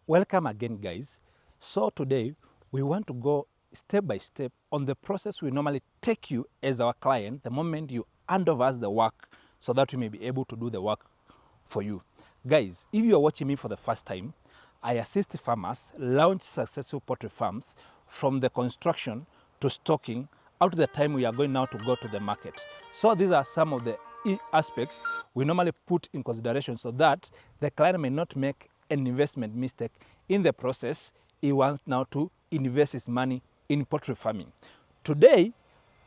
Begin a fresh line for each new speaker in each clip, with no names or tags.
Welcome again, guys. So today we want to go step by step on the process we normally take you as our client the moment you hand over us the work, so that we may be able to do the work for you. Guys, if you are watching me for the first time, I assist farmers launch successful poultry farms from the construction to stocking out to the time we are going now to go to the market. So these are some of the aspects we normally put in consideration so that the client may not make an investment mistake in the process. He wants now to invest his money in poultry farming. Today,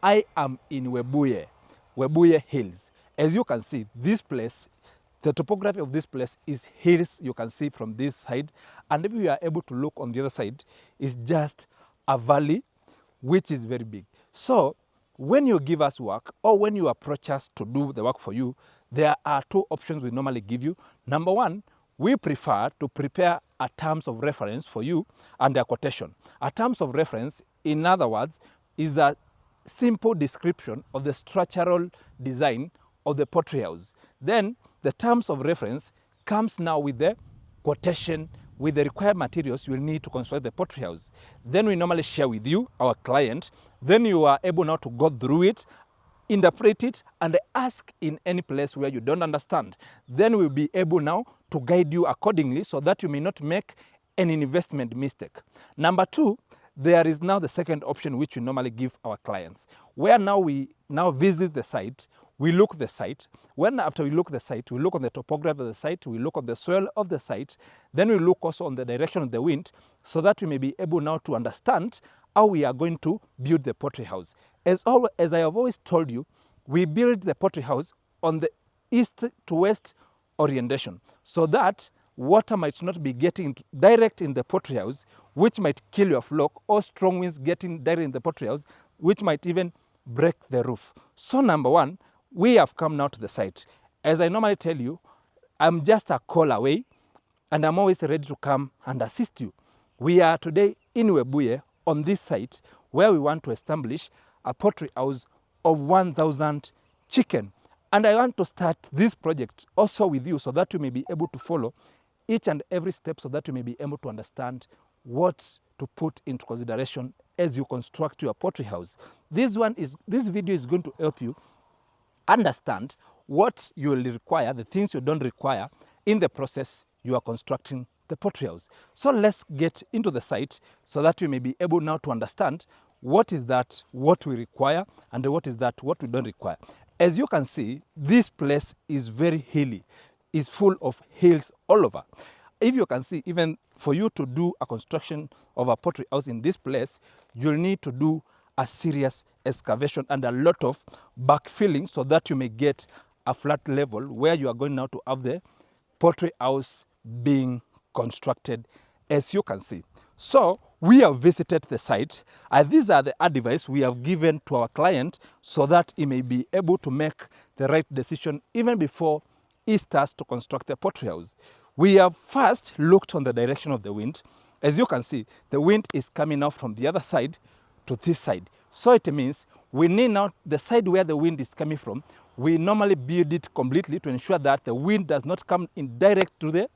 I am in Webuye Hills. As you can see, this place, the topography of this place is hills. You can see from this side, and if you are able to look on the other side, it's just a valley which is very big. So when you give us work or when you approach us to do the work for you, there are two options we normally give you. Number one, we prefer to prepare a terms of reference for you and a quotation. A terms of reference, in other words, is a simple description of the structural design of the poultry house. Then the terms of reference comes now with the quotation with the required materials you will need to construct the poultry house. Then we normally share with you, our client. Then you are able now to go through it, interpret it, and ask in any place where you don't understand. Then we'll be able now to guide you accordingly so that you may not make an investment mistake. Number two, there is now the second option which we normally give our clients, where now we visit the site, we look the site. When after we look the site, we look on the topography of the site, we look on the soil of the site, then we look also on the direction of the wind, so that we may be able now to understand how we are going to build the poultry house. As I have always told you, we build the poultry house on the east to west orientation, so that water might not be getting direct in the poultry house, which might kill your flock, or strong winds getting direct in the poultry house, which might even break the roof. So number one, we have come now to the site. As I normally tell you, I'm just a call away, and I'm always ready to come and assist you. We are today in Webuye on this site, where we want to establish a poultry house of 1,000 chicken. And I want to start this project also with you, so that you may be able to follow each and every step, so that you may be able to understand what to put into consideration as you construct your poultry house. This video is going to help you understand what you will require, the things you don't require in the process you are constructing the poultry house. So let's get into the site, so that you may be able now to understand what is that what we require and what is that what we don't require. As you can see, this place is very hilly, is full of hills all over. If you can see, even for you to do a construction of a poultry house in this place, you'll need to do a serious excavation and a lot of backfilling, so that you may get a flat level where you are going now to have the poultry house being constructed, as you can see. So we have visited the site, and these are the advice we have given to our client, so that he may be able to make the right decision even before he starts to construct the poultry house. We have first looked on the direction of the wind. As you can see, the wind is coming out from the other side to this side. So it means we need now the side where the wind is coming from. We normally build it completely to ensure that the wind does not come in direct to the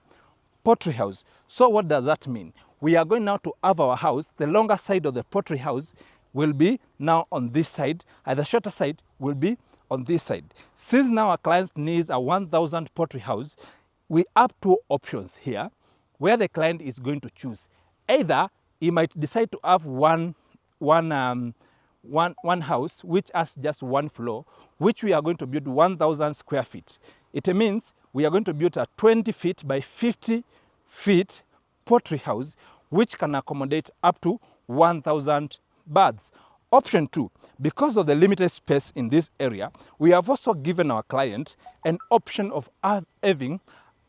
poultry house. So what does that mean? We are going now to have our house, the longer side of the poultry house will be now on this side, and the shorter side will be on this side. Since now our client needs a 1,000 poultry house, we have two options here where the client is going to choose. Either he might decide to have one house which has just one floor, which we are going to build 1,000 square feet. It means we are going to build a 20 feet by 50 feet poultry house, which can accommodate up to 1,000 birds. Option two, because of the limited space in this area, we have also given our client an option of having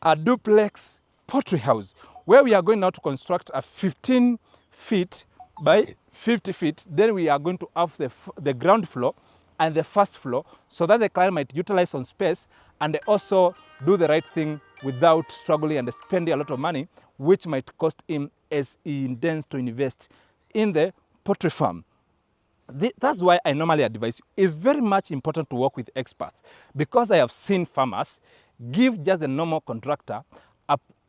a duplex poultry house, where we are going now to construct a 15 feet by 50 feet. Then we are going to have the ground floor and the first floor, so that the client might utilize some space and also do the right thing without struggling and spending a lot of money, which might cost him as he intends to invest in the poultry farm. That's why I normally advise you. It's very much important to work with experts, because I have seen farmers give just a normal contractor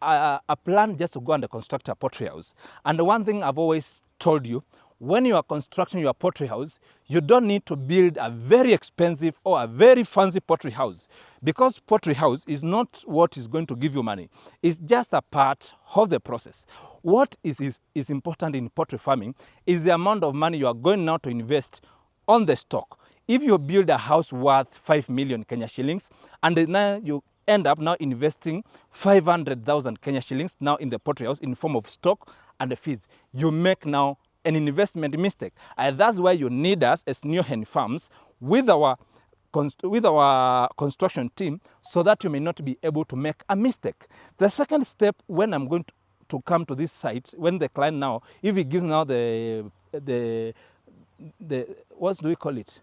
a plan just to go and construct a poultry house. And the one thing I've always told you, when you are constructing your poultry house, you don't need to build a very expensive or a very fancy poultry house, because poultry house is not what is going to give you money. It's just a part of the process. What is important in poultry farming is the amount of money you are going now to invest on the stock. If you build a house worth 5 million Kenya shillings, and now you end up now investing 500,000 Kenya shillings now in the poultry house in form of stock and the feeds, you make now an investment mistake. And that's why you need us as NEO-HEN farms with our construction team, so that you may not be able to make a mistake. The second step, when I'm going to come to this site, when the client now, if he gives now the what do we call it?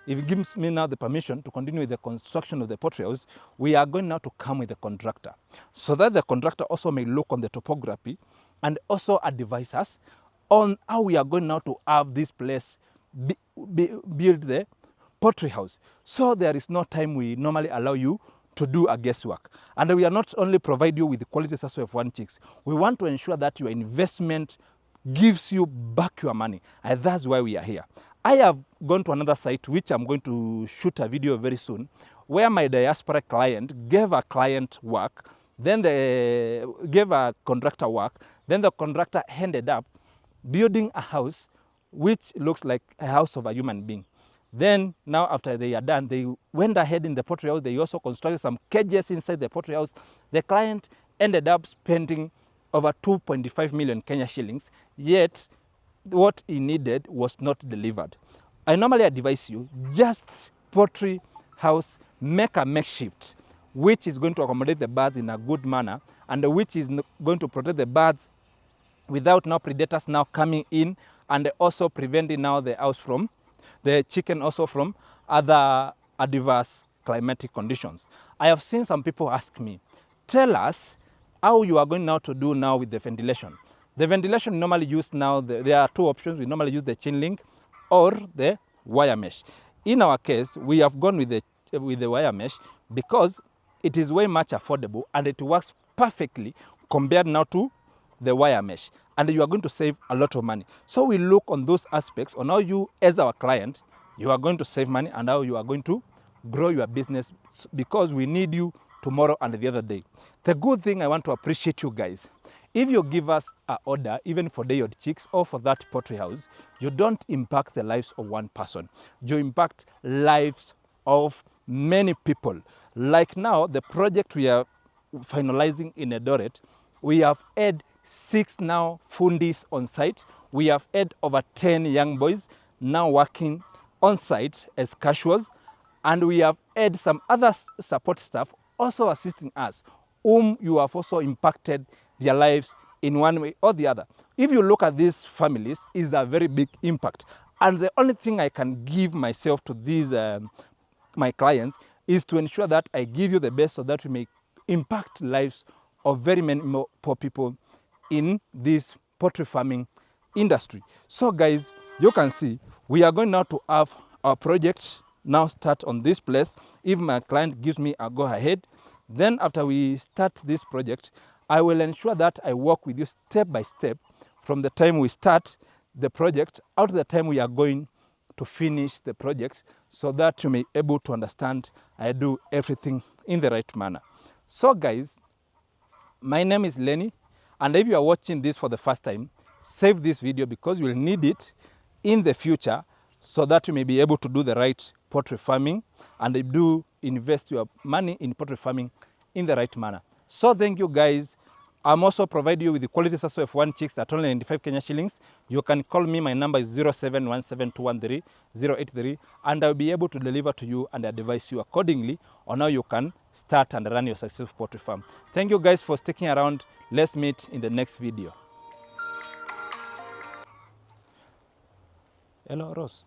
If he gives me now the permission to continue with the construction of the poultry house, we are going now to come with the contractor, so that the contractor also may look on the topography and also advise us on how we are going now to have this place build the poultry house. So there is no time we normally allow you to do a guesswork. And we are not only provide you with the quality SASO-F1 chicks, we want to ensure that your investment gives you back your money. And that's why we are here. I have gone to another site, which I'm going to shoot a video very soon, where my diaspora client gave a client work, then they gave a contractor work, then the contractor ended up building a house which looks like a house of a human being. Then now after they are done, they went ahead in the poultry house. They also constructed some cages inside the poultry house. The client ended up spending over 2.5 million Kenya shillings, yet what he needed was not delivered. I normally advise you, just poultry house, make a makeshift, which is going to accommodate the birds in a good manner, and which is going to protect the birds without now predators now coming in, and also preventing now the house from, the chicken also from other adverse climatic conditions. I have seen some people ask me, tell us how you are going now to do now with the ventilation. The ventilation normally used now, there are two options. We normally use the chain link or the wire mesh. In our case, we have gone with the wire mesh because it is way much affordable and it works perfectly compared now to the wire mesh, and you are going to save a lot of money. So we look on those aspects on how you, as our client, you are going to save money and how you are going to grow your business, because we need you tomorrow and the other day. The good thing, I want to appreciate you guys. If you give us an order, even for day-old chicks or for that poultry house, you don't impact the lives of one person. You impact lives of many people. Like now, the project we are finalizing in Eldoret, we have had 6 now fundis on site. We have had over 10 young boys now working on site as casuals, and we have had some other support staff also assisting us, whom you have also impacted their lives in one way or the other. If you look at these families, it's a very big impact. And the only thing I can give myself to these my clients is to ensure that I give you the best, so that we may impact lives of very many more poor people in this poultry farming industry. So guys, you can see we are going now to have our project now start on this place. If my client gives me a go ahead, then after we start this project, I will ensure that I work with you step by step from the time we start the project out to the time we are going to finish the project, so that you may be able to understand I do everything in the right manner. So guys, my name is Lenny, and if you are watching this for the first time, save this video, because you will need it in the future, so that you may be able to do the right poultry farming and do invest your money in poultry farming in the right manner. So thank you guys. I'm also provide you with the quality SASO-F1 chicks at only 95 Kenya shillings. You can call me. My number is 0717213083, and I'll be able to deliver to you and advise you accordingly on how you can start and run your successful poultry farm. Thank you guys for sticking around. Let's meet in the next video. Hello, Rose.